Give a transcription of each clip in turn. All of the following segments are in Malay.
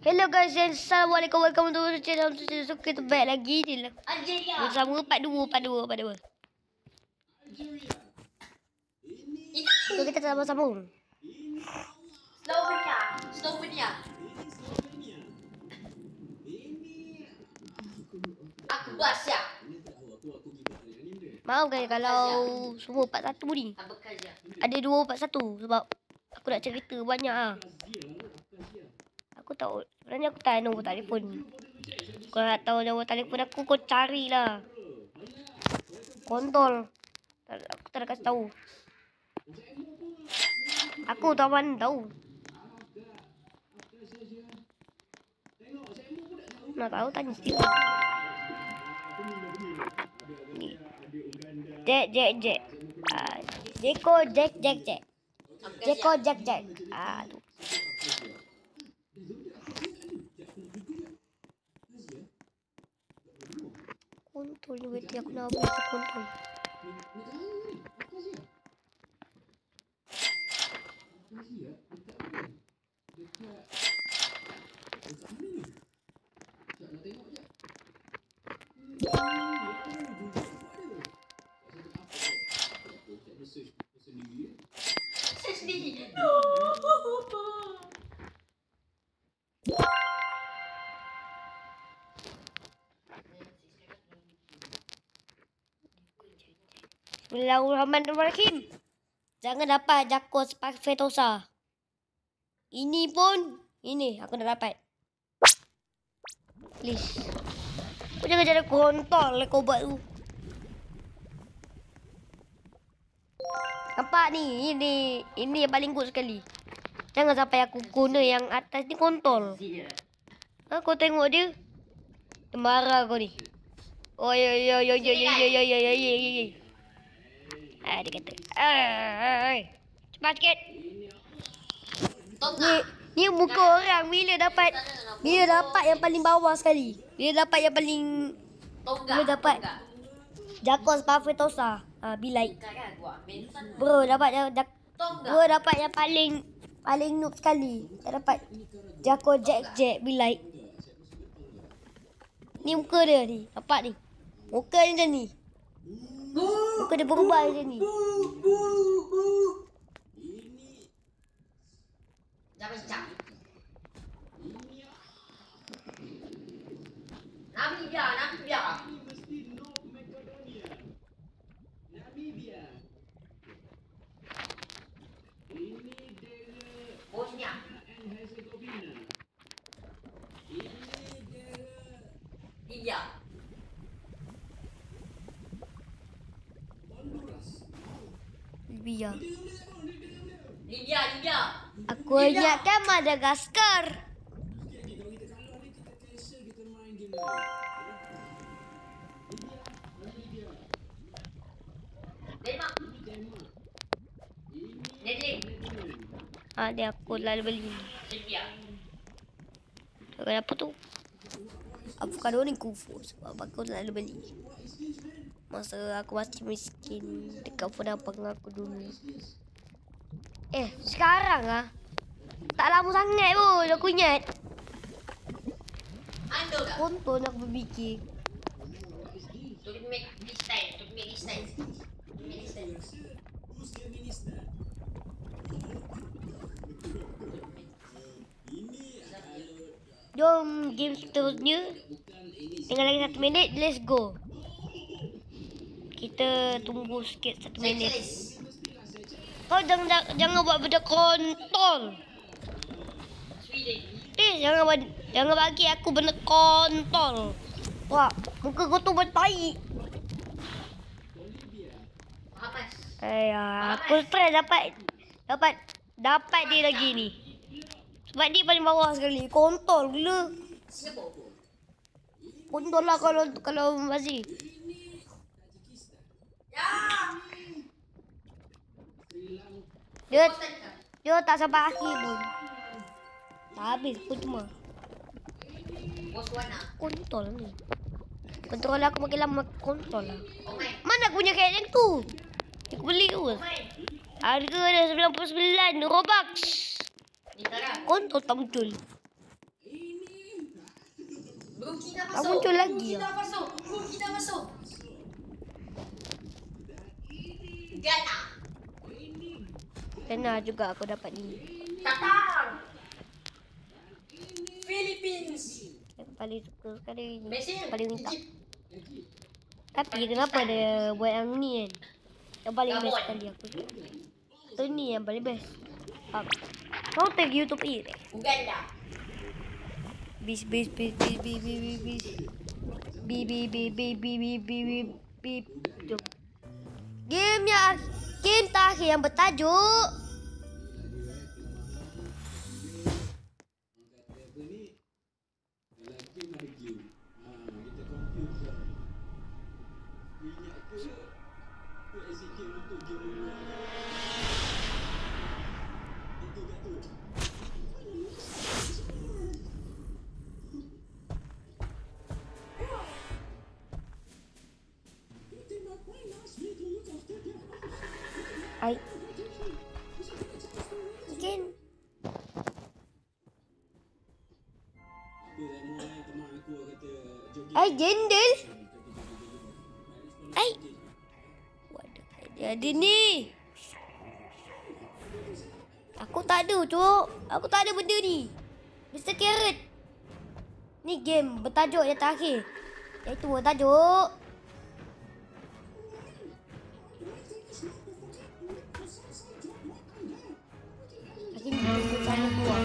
Hello guys, assalamualaikum, welcome to the channel. So kita back lagi ni lah. Bersama part 2. So kita sama-sama. Slovenia. Aku Basia. Maaf guys kalau semua part 1 ni. Ada 2 part 1 sebab aku nak cerita banyak ah. Sebenarnya aku tak nombor telefon. Kalau nak tahu nombor telefon aku, kau carilah. Kontol. Aku tak nak kasih tahu. Aku tahu mana tahu. Nak tahu tanya Steve. Ni. Jack. Jeko Jack. Jeko Jack. Tu. Kontol ni berarti aku nak buat kontol. Bismillahirrahmanirrahim. Jangan dapat Jakos Fetosa. Ini aku dah dapat. Please. Kau jangan jadi kontol kau buat tu. Nampak ni, ini yang paling good sekali. Jangan sampai aku guna yang atas ni kontol. Ha, kau tengok dia. Dia marah kau ni. Oh ya. Dia kata, cepat sikit. Ni muka orang bila dapat yang paling bawah sekali. Bila dapat yang paling dapat Jakos Fetosa. Bilai. Bro dapat yang paling noob sekali. Dapat Jakos Jack Bilai. Ni muka dia ni. Nampak ni. Muka dia macam ni. Muka dia berubah macam ni. Namibia. Bosnia. Libya. Aku ingatkan Madagaskar. Dia aku lalu beli. Kenapa tu? Avocado ni kufu sebab aku lalu beli. Masa aku masih miskin dekat phone abang aku dulu. Sekarang tak lama sangat pun aku ingat. Kontol aku berfikir. To make this time. Jom game seterusnya. Tinggal lagi 1 minit. Let's go. Kita tunggu sikit 1 minit. Kau jangan buat benda kontol. Jangan bagi aku benda kontol. Wah, muka kau tu bertai. Aku stress dapat dia lagi ni. Sebab dia paling bawah sekali. Kontol gila. Kontol lah kalau masih. Dia tak sampai akhir pun. Tak habis pun cuma. Kontol ni. Kontol aku makin lama kontol lah. Mana aku punya kain tu? Aku beli tu. Harga dia 99 Robux. Kontol tak betul. Ruki dah Tak masuk. muncul lagi Ruki lah. dah masuk. Ruki dah masuk. Gana. Kena juga aku dapat ni. Qatar. Philippines. Yang paling suka sekali ni. Messi. Paling minta. Egypt. Tapi kenapa dia buat yang ni kan? Yang paling best Gabon. sekali aku suka. Tu ni yang paling best. Kau tag YouTube ni. Uganda. Bis. Jom. Game terakhir yang bertajuk Again. Jendel. Waduh, ada ni. Aku tak ada, cuk. Aku tak ada benda ni. Mr. Carrot. Ni game bertajuk yang terakhir. Iaitu bertajuk Lagi ni tunggu sana keluar.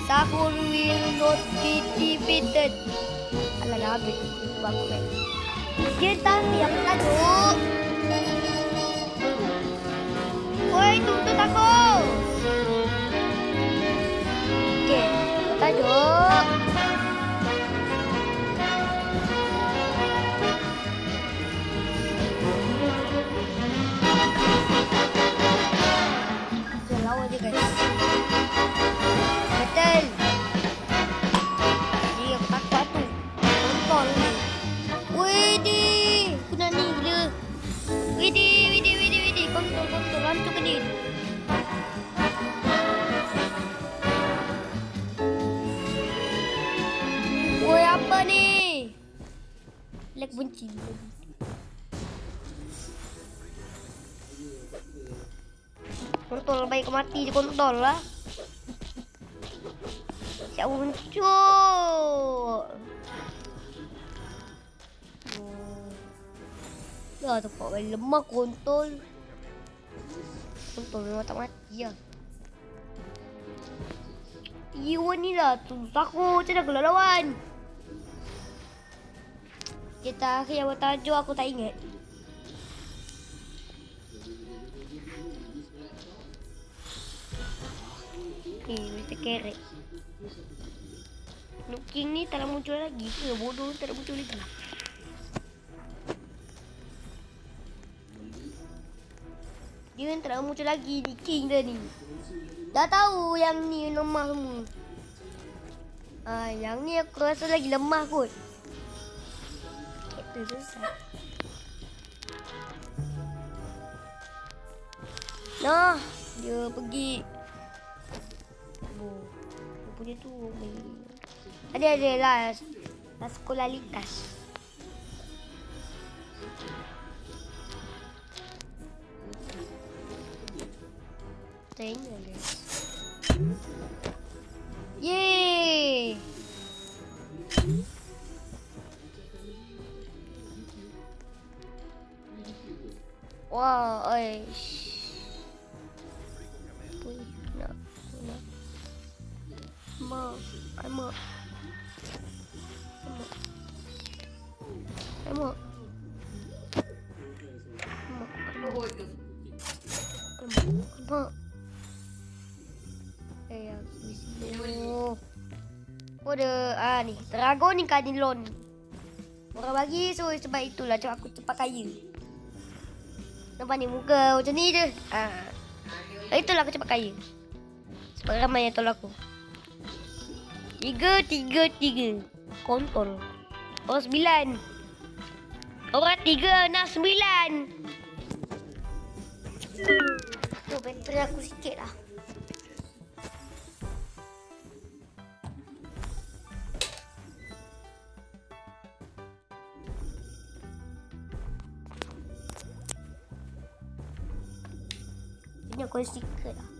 Sahur will not be defeated. Alah dah habis. Sebab aku main. Kita yang bertajuk. Woi, tuntut aku. Okey, bertajuk. Okay, lawan je guys. Betul. Dia takut tu. Kontol ni. Widih. Aku nak ni gila. Widih. Kontol. Hantu ke ni? Woi, apa ni? Lag bunci. Kontol baik mati je kontol lah. Siap muncul. Dah tempat paling lemah kontol. Kontol memang tak mati lah. Iwan ni lah tu. Takut macam mana aku nak lawan. Kita akhir yang bertajuk aku tak ingat. Mr. Carrot. Noob King ni tak nak muncul lagi ke? Bodoh tak nak muncul lagi. Dia kan tak nak muncul lagi ni King dah ni. Dah tahu yang ni lemah semua. Yang ni aku rasa lagi lemah kot. Itu susah. Nah, dia pergi. Dia punya tu ada lah sekolah lintas. Tengok guys. Yeay. Wow, ni Dragon ni Kadilon. Orang bagi so sebab itulah cakap aku cepat kaya. Nampak ni muka macam ni je. Itulah aku cepat kaya. Sebab ramai yang tolong aku. 3, 3, 3. Kontol. Orang 9. Orang 3, nak 9. Tu bateri aku sikit lah. Ini aku ada secret lah.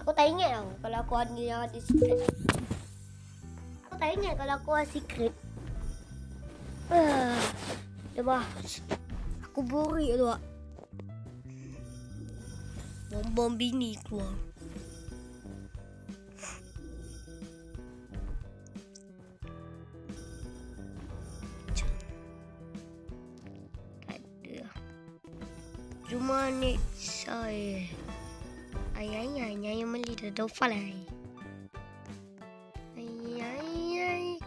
Aku tak ingat tau kalau aku ada yang ada secret. Aku tak ingat kalau aku ada secret. Dah aku boring tu. Bom bini keluar. Cuma ni saya ayah yang meli dah dofa lah. Ayah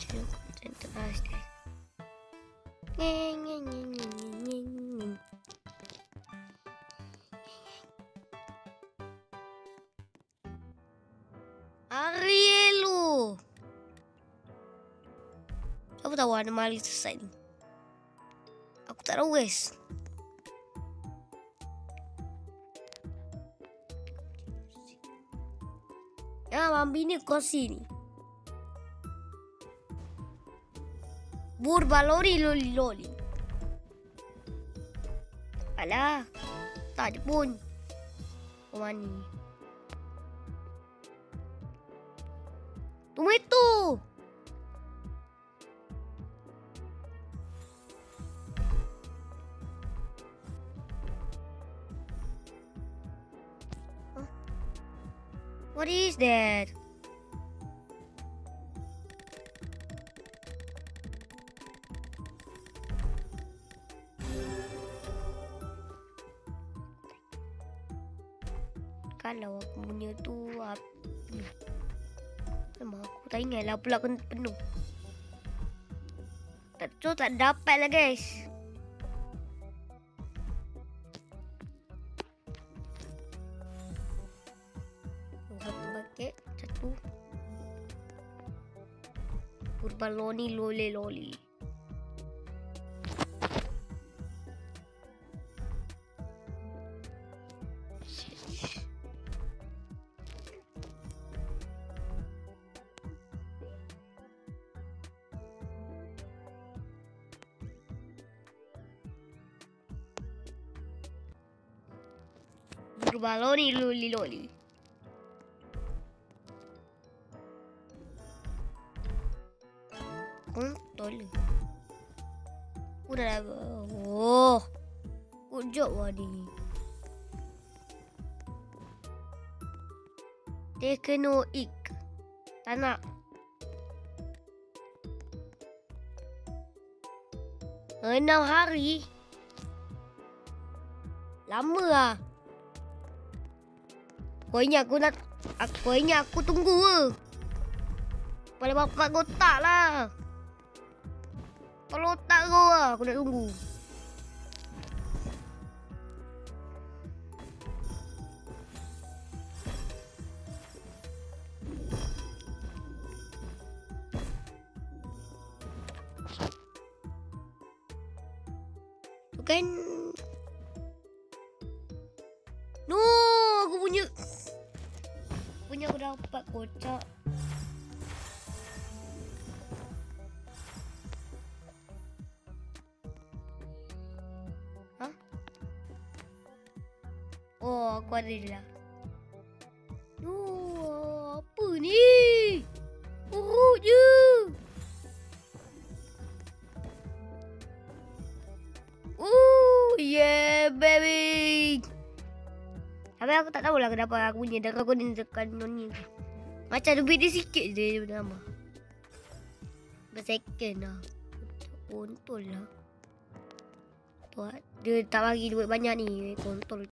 cukup cantik pasti. Ngeng. Arielu. Aku tahu ada mali selesai ni. Aku tak tahu guys. Ya, mambi ni kursi ni. Burbalori loli. Alah, tak ada pun. Mani. Tomato. What is that? Kalau aku punya tu api. Memang aku tak ingat lah pula kena penuh. Tak dapat lah guys. Satu bucket, satu. Burbaloni loli. Burbaloni loli. Kontol. Udah lah. Oh. Good job Wadi. Teknoik. Tak nak. 6 hari. Lama lah. Kau ingat aku tunggu ke? Pada bapak kau tak lah. Kalau tak kau lah, aku nak tunggu. Tu kan. No, aku punya aku dapat kocak. Hah? Oh, aku ada lah. No, apa ni? Urut je. Yeah, baby. Tapi aku tak tahulah kenapa aku punya darah aku ni tekan ni. Macam lebih dia sikit je daripada nama. Bersecond lah. Kontol lah. Dia tak bagi duit banyak ni. Kontol.